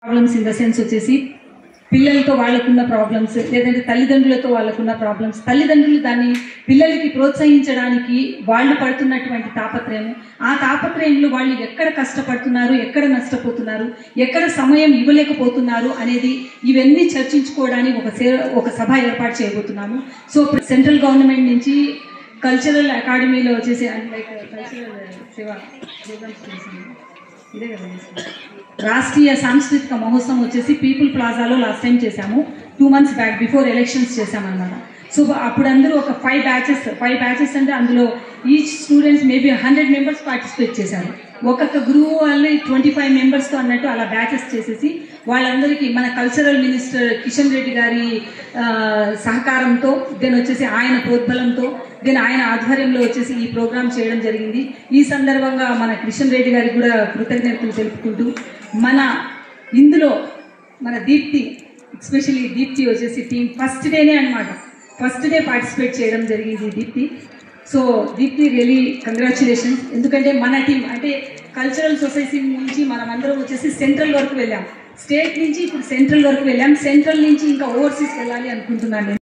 Problems in the sense వచ్చేసి పిల్లలతో వాళ్ళకున్న ప్రాబ్లమ్స్, లేదంటే తల్లిదండ్రులతో వాళ్ళకున్న ప్రాబ్లమ్స్, తల్లిదండ్రులు దాన్ని పిల్లలకి ప్రోత్సహించడానికి వాళ్ళు పడుతున్నటువంటి తాపత్రయం, ఆ తాపత్రయంలో వాళ్ళు ఎక్కడ కష్టపడుతున్నారు, ఎక్కడ నష్టపోతున్నారు, ఎక్కడ సమయం ఇవ్వలేకపోతున్నారు అనేది ఇవన్నీ చర్చించుకోవడానికి ఒక సభ ఏర్పాటు చేయబోతున్నాము. సో సెంట్రల్ గవర్నమెంట్ నుంచి కల్చరల్ అకాడమీలో వచ్చేసి లైక్ కల్చరల్ సేవ ఇదే కదా రాష్ట్రీయ సాంస్కృతిక మహోత్సవం వచ్చేసి పీపుల్ ప్లాజాలో లాస్ట్ టైం చేశాము. 2 months బ్యాక్ బిఫోర్ ఎలక్షన్స్ చేశామన్నమాట. సో అప్పుడు అందరూ ఒక 5 బ్యాచెస్ అంటే అందులో each students maybe 100 members participate చేశారు. ఒక్కొక్క గురువు వాళ్ళు 25 members అన్నట్టు అలా బ్యాచెస్ చేసేసి వాళ్ళందరికీ మన కల్చరల్ మినిస్టర్ కిషన్ రెడ్డి గారి సహకారంతో దెన్ వచ్చేసి ఆయన ప్రోద్బలంతో దెన్ ఆయన ఆధ్వర్యంలో వచ్చేసి ఈ ప్రోగ్రామ్ చేయడం జరిగింది. ఈ సందర్భంగా మన కిషన్ రెడ్డి గారికి కూడా కృతజ్ఞతలు తెలుపుకుంటూ ఇందులో మన దీప్తి, ఎస్పెషల్లీ దీప్తి వచ్చేసి టీం ఫస్ట్ డే పార్టిసిపేట్ చేయడం జరిగింది Deepti. So Deepti really congratulations. ఎందుకంటే మన టీం అంటే కల్చరల్ సొసైటీ నుంచి మనం అందరం వచ్చేసి సెంట్రల్ వరకు వెళ్ళాం, స్టేట్ నుంచి ఇప్పుడు సెంట్రల్ వరకు వెళ్ళాం, సెంట్రల్ నుంచి ఇంకా ఓవర్సీస్ వెళ్ళాలి అనుకుంటున్నాను.